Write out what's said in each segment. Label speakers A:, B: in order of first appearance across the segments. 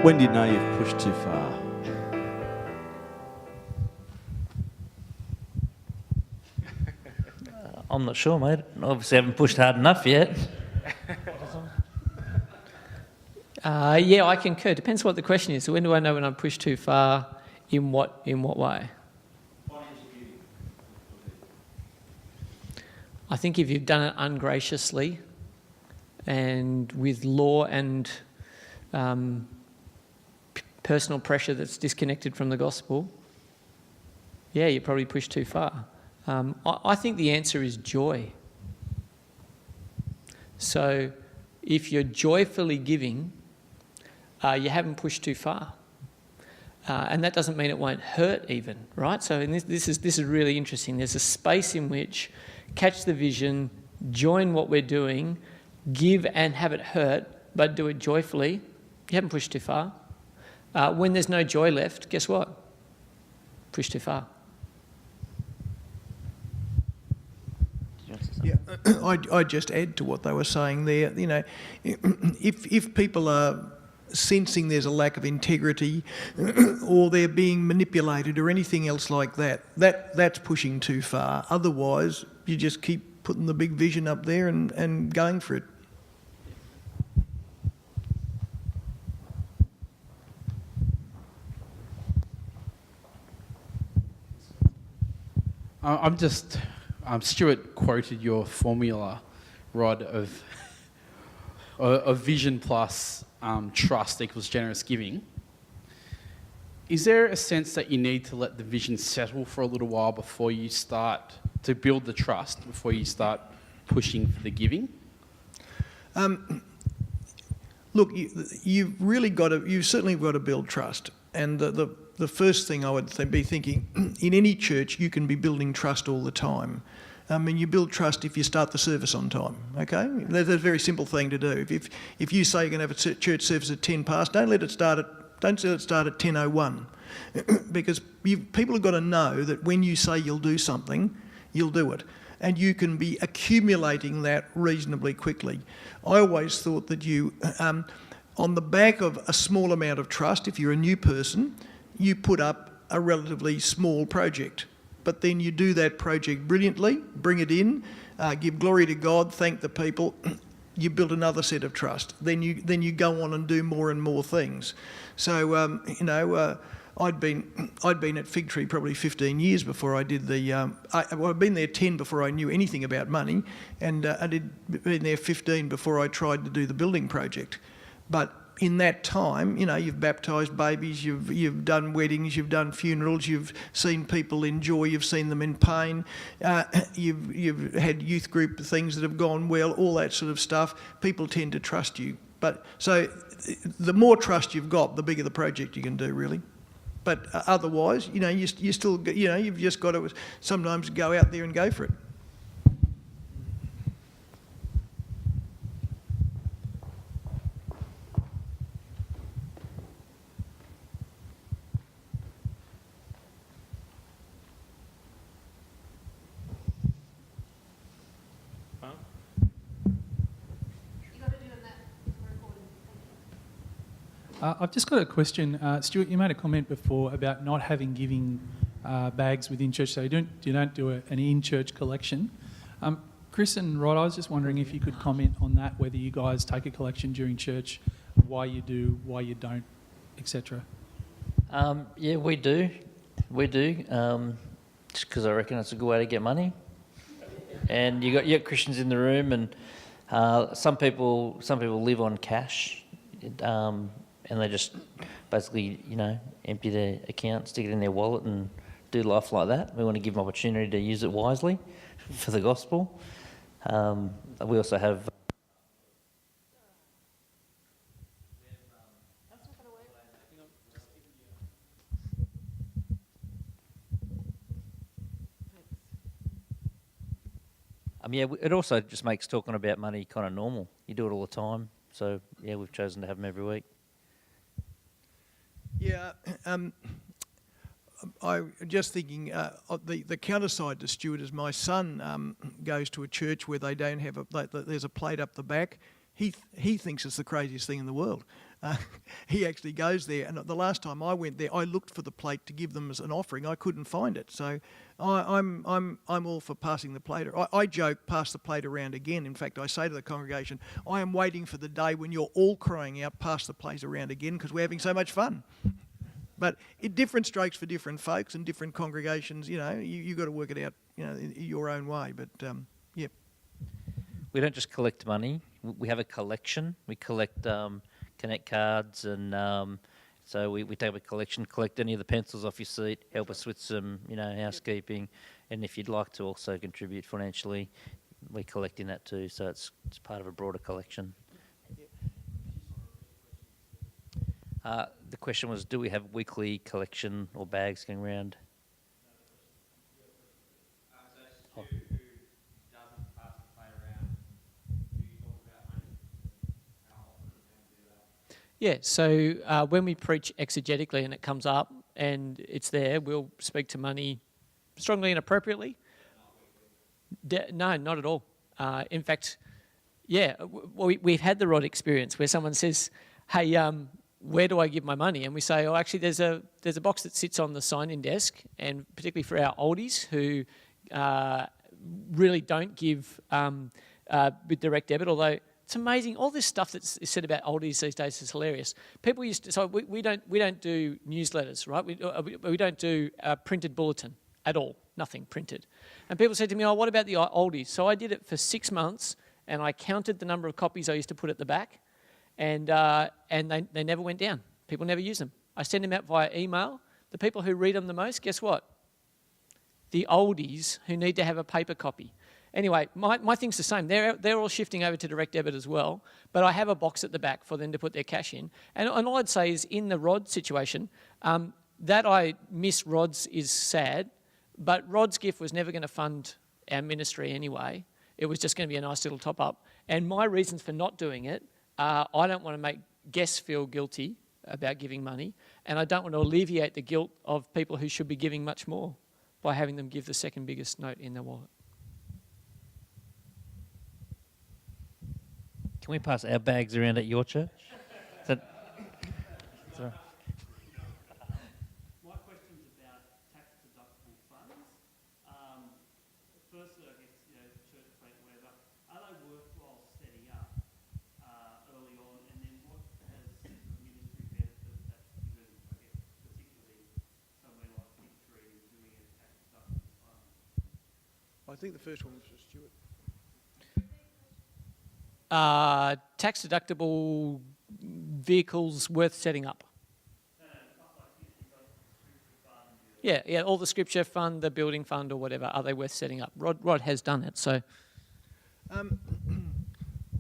A: When do you know you've pushed too far?
B: I'm not sure, mate. Obviously, I haven't pushed hard enough yet.
C: Yeah, I concur. Depends what the question is. So when do I know when I've pushed too far? In what way? I think if you've done it ungraciously and with law and personal pressure that's disconnected from the gospel, yeah, you probably pushed too far. I think the answer is joy. So if you're joyfully giving, you haven't pushed too far. And that doesn't mean it won't hurt even, right? So this is really interesting. There's a space in which catch the vision, join what we're doing, give and have it hurt, but do it joyfully. You haven't pushed too far. When there's no joy left, guess what? Push too far.
D: Yeah, I'd just add to what they were saying there. You know, if people are sensing there's a lack of integrity or they're being manipulated or anything else like that, that's pushing too far. Otherwise, you just keep putting the big vision up there and going for it.
E: Stuart quoted your formula, Rod, of vision plus trust equals generous giving. Is there a sense that you need to let the vision settle for a little while before you start to build the trust, before you start pushing for the giving?
D: Look, you've certainly got to build trust. And the first thing I would be thinking, in any church, you can be building trust all the time. I mean, you build trust if you start the service on time, okay? That's a very simple thing to do. If you say you're going to have a church service at 10 past, don't let it start at 10:01, because people have got to know that when you say you'll do something, you'll do it. And you can be accumulating that reasonably quickly. I always thought that you, on the back of a small amount of trust, if you're a new person, you put up a relatively small project. But then you do that project brilliantly, bring it in, give glory to God, thank the people, you build another set of trust. Then you go on and do more and more things. So, I'd been at Fig Tree probably 15 years before I did I'd been there 10 before I knew anything about money, and I'd been there 15 before I tried to do the building project. But in that time, you've baptised babies, you've done weddings, you've done funerals, you've seen people in joy, you've seen them in pain, you've had youth group things that have gone well, all that sort of stuff. People tend to trust you. But so the more trust you've got, the bigger the project you can do, really. But otherwise, you still, you've just got to sometimes go out there and go for it.
F: I've just got a question. Stuart, you made a comment before about not having giving bags within church, so you don't do an in-church collection. Chris and Rod, I was just wondering if you could comment on that, whether you guys take a collection during church, why you do, why you don't, etc.
B: Yeah, we do. Just because I reckon it's a good way to get money. And you got Christians in the room, and some people live on cash. And they just basically, empty their account, stick it in their wallet and do life like that. We want to give them opportunity to use it wisely for the gospel. We also have... it also just makes talking about money kind of normal. You do it all the time. So, yeah, we've chosen to have them every week.
D: Yeah, I'm just thinking, the counter side to Stuart is my son goes to a church where they don't have there's a plate up the back. He thinks it's the craziest thing in the world. he actually goes there. And the last time I went there, I looked for the plate to give them as an offering. I couldn't find it. So I'm all for passing the plate. I joke, pass the plate around again. In fact, I say to the congregation, I am waiting for the day when you're all crying out, pass the plate around again, because we're having so much fun. But different strokes for different folks and different congregations. You've got to work it out, in your own way. But yeah.
B: We don't just collect money. We have a collection. We collect Connect cards, and so we take up a collection, collect any of the pencils off your seat, help us with some, housekeeping, and if you'd like to also contribute financially, we're collecting that too. So it's part of a broader collection. The question was, do we have weekly collection or bags going around? Oh.
C: Yeah, so when we preach exegetically and it comes up and it's there, we'll speak to money strongly and appropriately. No, not at all. In fact, we've had the Rod experience where someone says, hey, where do I give my money? And we say, oh, actually, there's a box that sits on the sign-in desk, and particularly for our oldies who really don't give with direct debit, although it's amazing. All this stuff that's said about oldies these days is hilarious. People used to, so we don't do newsletters, right? We don't do a printed bulletin at all, nothing printed. And people said to me, oh, what about the oldies? So I did it for 6 months, and I counted the number of copies I used to put at the back, and they never went down. People never use them. I send them out via email. The people who read them the most, guess what? The oldies who need to have a paper copy. Anyway, my thing's the same. They're all shifting over to direct debit as well, but I have a box at the back for them to put their cash in. And all I'd say is, in the Rod situation, that I miss Rod's is sad, but Rod's gift was never going to fund our ministry anyway. It was just going to be a nice little top-up. And my reasons for not doing it are, I don't want to make guests feel guilty about giving money, and I don't want to alleviate the guilt of people who should be giving much more by having them give the second biggest note in their wallet.
B: Can we pass our bags around at your church? Sorry.
G: My question's about tax-deductible funds. Firstly, I guess, church plant, whatever, are they worthwhile setting up early on? And then what has the ministry benefit that's given, I guess, particularly somewhere like Victory doing a tax-deductible fund?
D: I think the first one was for Stuart.
C: Tax-deductible vehicles worth setting up. Yeah, all the scripture fund, the building fund or whatever, are they worth setting up? Rod has done it, so.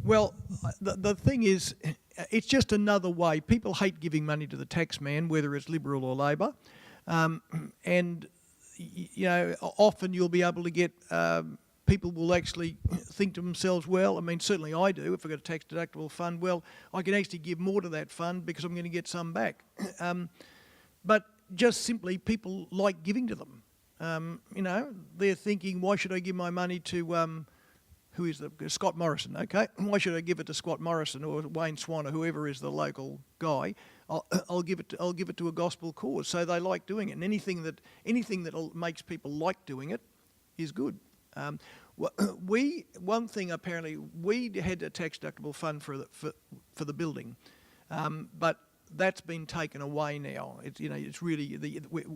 D: Well, the thing is, it's just another way. People hate giving money to the tax man, whether it's Liberal or Labor. And, often you'll be able to get... people will actually think to themselves, well, I mean, certainly I do. If I've got a tax-deductible fund, well, I can actually give more to that fund because I'm going to get some back. But just simply, people like giving to them. They're thinking, why should I give my money to, Scott Morrison, okay? Why should I give it to Scott Morrison or Wayne Swan or whoever is the local guy? I'll give it to a gospel cause. So they like doing it. And anything that makes people like doing it is good. One thing apparently, we had a tax-deductible fund for the building, but that's been taken away now. It's really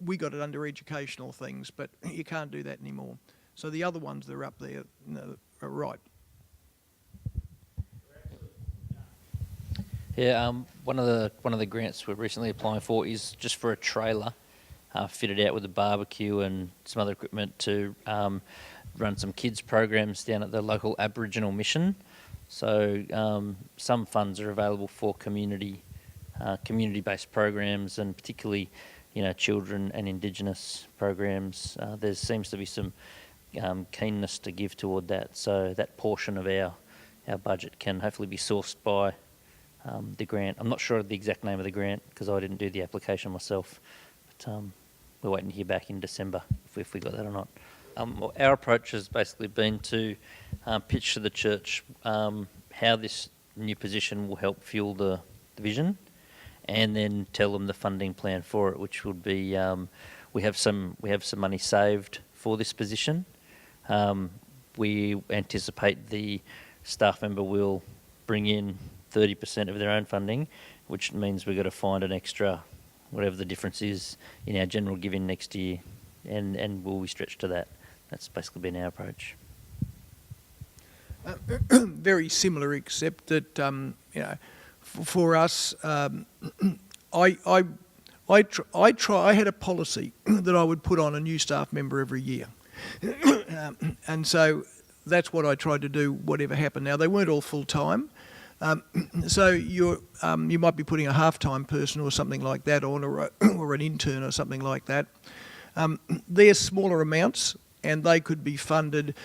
D: we got it under educational things, but you can't do that anymore. So the other ones that are up there are right.
B: Yeah, one of the grants we're recently applying for is just for a trailer, fitted out with a barbecue and some other equipment to run some kids programs down at the local Aboriginal mission. So some funds are available for community-based programs, and particularly, children and Indigenous programs. There seems to be some keenness to give toward that. So that portion of our budget can hopefully be sourced by the grant. I'm not sure of the exact name of the grant because I didn't do the application myself, but we're waiting to hear back in December if we got that or not. Our approach has basically been to pitch to the church how this new position will help fuel the vision, and then tell them the funding plan for it, which would be we have some money saved for this position. We anticipate the staff member will bring in 30% of their own funding, which means we've got to find an extra, whatever the difference is, in our general giving next year, and will we stretch to that? That's basically been our approach.
D: Very similar, except that for us, I had a policy that I would put on a new staff member every year, and so that's what I tried to do. Whatever happened, now they weren't all full time, so you might be putting a half-time person or something like that on, or an intern or something like that. They're smaller amounts, and they could be funded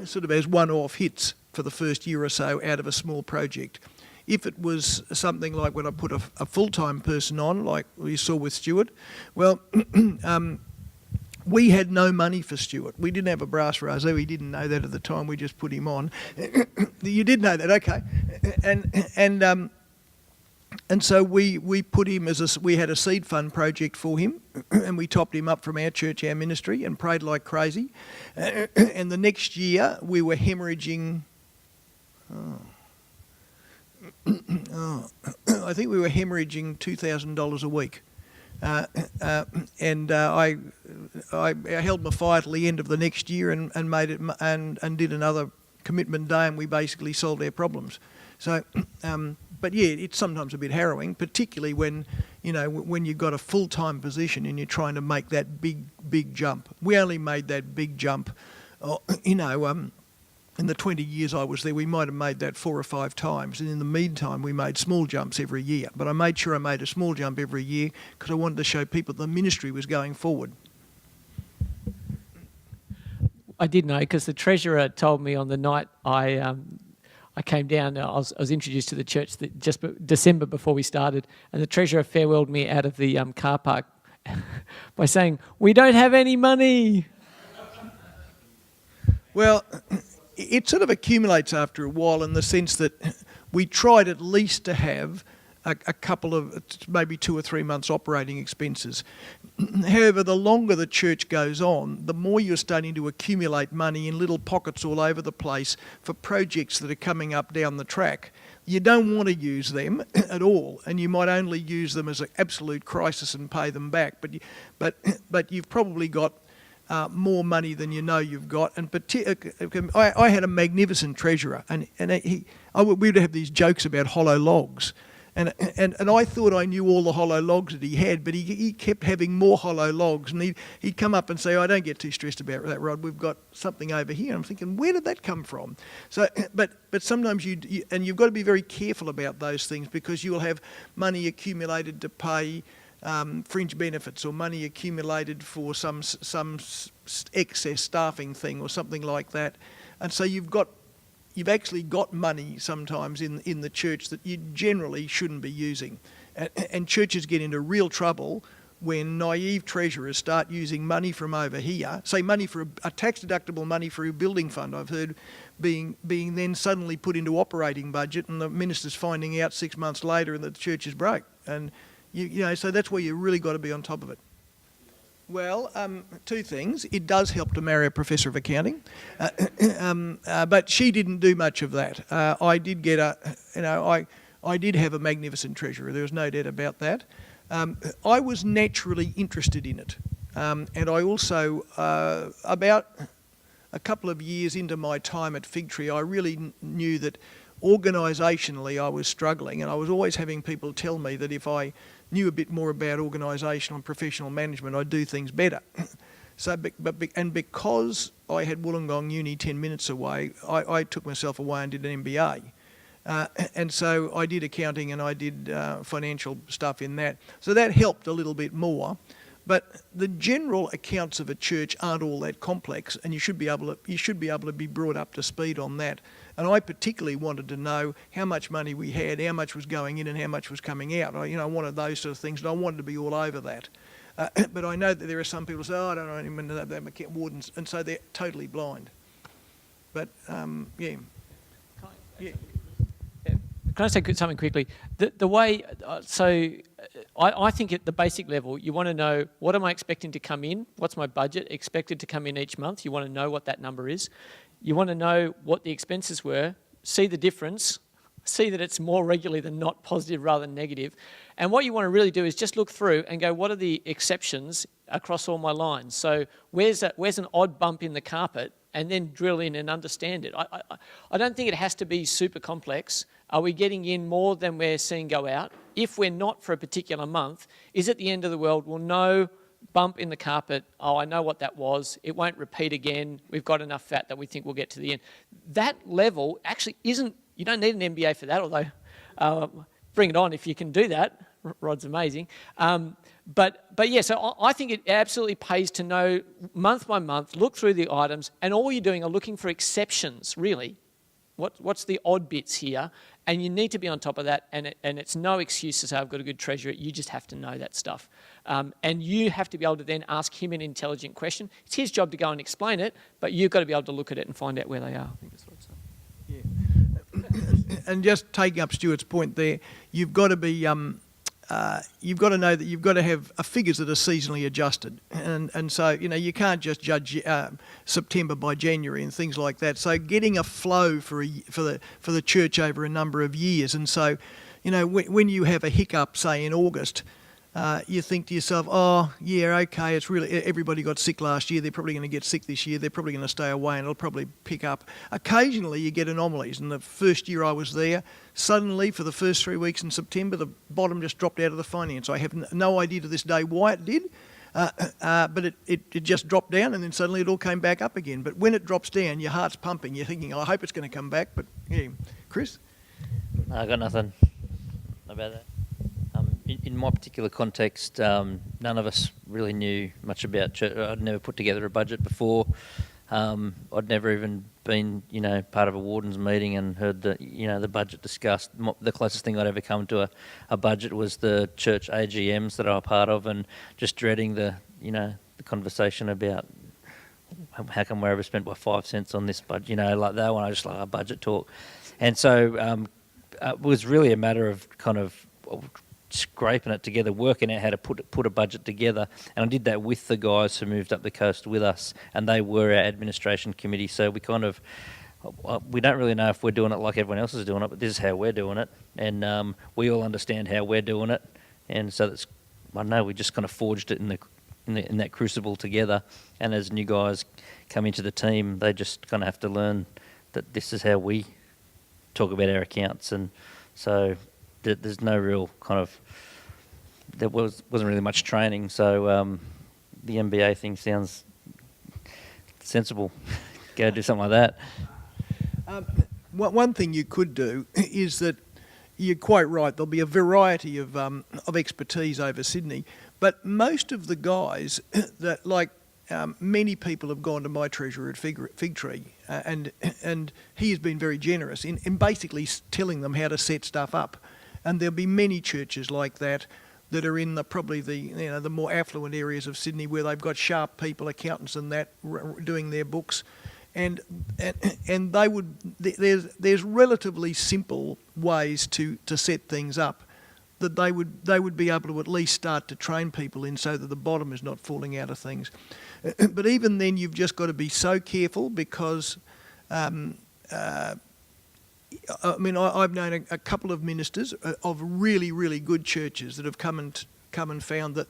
D: sort of as one-off hits for the first year or so out of a small project. If it was something like when I put a full-time person on, like we saw with Stuart, well, we had no money for Stuart. We didn't have a brass razoo. We didn't know that at the time. We just put him on. You did know that, okay? And so we put him we had a seed fund project for him, and we topped him up from our church, our ministry, and prayed like crazy. And the next year we were hemorrhaging. I think we were hemorrhaging $2,000 a week, and I held my fire till the end of the next year and made it and did another commitment day, and we basically solved our problems. So. But yeah, it's sometimes a bit harrowing, particularly when you've got a full-time position and you're trying to make that big jump. We only made that big jump, in the 20 years I was there, we might have made that 4 or 5 times, and in the meantime we made small jumps every year. But I made sure I made a small jump every year because I wanted to show people the ministry was going forward.
C: I did know because the treasurer told me on the night I came down. I was introduced to the church just December before we started, and the treasurer farewelled me out of the car park by saying, "We don't have any money."
D: Well, it sort of accumulates after a while in the sense that we tried at least to have a couple of maybe 2 or 3 months operating expenses. However, the longer the church goes on, the more you're starting to accumulate money in little pockets all over the place for projects that are coming up down the track. You don't want to use them at all, and you might only use them as an absolute crisis and pay them back. But you've probably got more money than you know you've got. And I had a magnificent treasurer, and we would have these jokes about hollow logs. And I thought I knew all the hollow logs that he had, but he kept having more hollow logs. And he'd come up and say, "Oh, don't get too stressed about that, Rod. We've got something over here." And I'm thinking, where did that come from? So, but sometimes you've got to be very careful about those things, because you will have money accumulated to pay fringe benefits, or money accumulated for some excess staffing thing or something like that. And so you've actually got money sometimes in the church that you generally shouldn't be using. And churches get into real trouble when naive treasurers start using money from over here, say money for a tax-deductible money for a building fund, I've heard, being then suddenly put into operating budget, and the minister's finding out 6 months later that the church is broke. And, so that's where you really got to be on top of it. Well, 2 things. It does help to marry a professor of accounting, but she didn't do much of that. I did get I did have a magnificent treasurer. There was no doubt about that. I was naturally interested in it, and I also, about a couple of years into my time at Fig Tree, I really knew that organisationally I was struggling, and I was always having people tell me that if I knew a bit more about organisational and professional management, I'd do things better. And because I had Wollongong Uni 10 minutes away, I took myself away and did an MBA. And so I did accounting and I did financial stuff in that. So that helped a little bit more. But the general accounts of a church aren't all that complex, and you should be able to be brought up to speed on that. And I particularly wanted to know how much money we had, how much was going in and how much was coming out. I wanted those sort of things, and I wanted to be all over that. But I know that there are some people who say, "Oh, I don't know anyone that they're account wardens," and so they're totally blind. But yeah.
C: Can I say something quickly? The way, so I think at the basic level, you want to know, what am I expecting to come in? What's my budget expected to come in each month? You want to know what that number is. You want to know what the expenses were, see the difference, see that it's more regularly than not positive rather than negative. And what you want to really do is just look through and go, what are the exceptions across all my lines? So where's an odd bump in the carpet? And then drill in and understand it. I don't think it has to be super complex. Are we getting in more than we're seeing go out? If we're not for a particular month, is it the end of the world? We'll know bump in the carpet. Oh, I know what that was. It won't repeat again. We've got enough fat that we think we'll get to the end. That level actually isn't, you don't need an MBA for that, although bring it on if you can do that. Rod's amazing. But yeah, so I think it absolutely pays to know month by month, look through the items, and all you're doing are looking for exceptions, really. What's the odd bits here? And you need to be on top of that, and it's no excuse to say, I've got a good treasurer. You just have to know that stuff. And you have to be able to then ask him an intelligent question. It's his job to go and explain it, but you've got to be able to look at it and find out where they are. I think that's what I'm saying.
D: Yeah. And just taking up Stuart's point there, you've got to be... you've got to know that you've got to have figures that are seasonally adjusted, and so you can't just judge September by January and things like that. So getting a flow for the church over a number of years, and so when you have a hiccup, say in August, you think to yourself, oh yeah, okay, it's really, everybody got sick last year, they're probably going to get sick this year, they're probably going to stay away, and it'll probably pick up. Occasionally you get anomalies, and the first year I was there, suddenly for the first 3 weeks in September, the bottom just dropped out of the finance. I have no idea to this day why it did, but it just dropped down, and then suddenly it all came back up again. But when it drops down, your heart's pumping, you're thinking, I hope it's going to come back, but yeah. Chris?
B: No, I got nothing about that. In my particular context, none of us really knew much about church. I'd never put together a budget before. I'd never even been, part of a warden's meeting and heard the budget discussed. The closest thing I'd ever come to a budget was the church AGMs that I was part of, and just dreading the conversation about how come we're overspent by 5 cents on this budget, like that one. I just like a budget talk. And so it was really a matter of kind of scraping it together, working out how to put a budget together. And I did that with the guys who moved up the coast with us, and they were our administration committee. So we we don't really know if we're doing it like everyone else is doing it, but this is how we're doing it. And we all understand how we're doing it. And so we just kind of forged it in that crucible together. And as new guys come into the team, they just kind of have to learn that this is how we talk about our accounts. And so there's no real kind of, there wasn't really much training, so the MBA thing sounds sensible. Go do something like that.
D: One thing you could do is that you're quite right. There'll be a variety of expertise over Sydney, but most of the guys that many people have gone to my treasurer at Fig Tree, and he has been very generous in basically telling them how to set stuff up. And there'll be many churches like that are in probably the more affluent areas of Sydney, where they've got sharp people, accountants and that, doing their books, and they would. There's relatively simple ways to set things up that they would be able to at least start to train people in, so that the bottom is not falling out of things. But even then, you've just got to be so careful, because I've known a couple of ministers of really, really good churches that have come and found that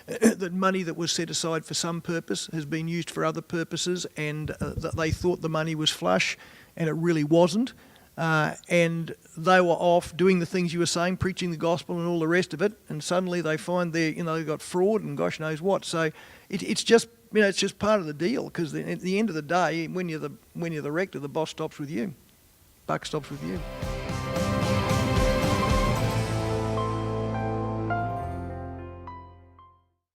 D: that money that was set aside for some purpose has been used for other purposes, and that they thought the money was flush, and it really wasn't. And they were off doing the things you were saying, preaching the gospel and all the rest of it, and suddenly they find they've got fraud and gosh knows what. So it's just part of the deal, because at the end of the day, when you're the rector, the boss stops with you. Buck stops with you.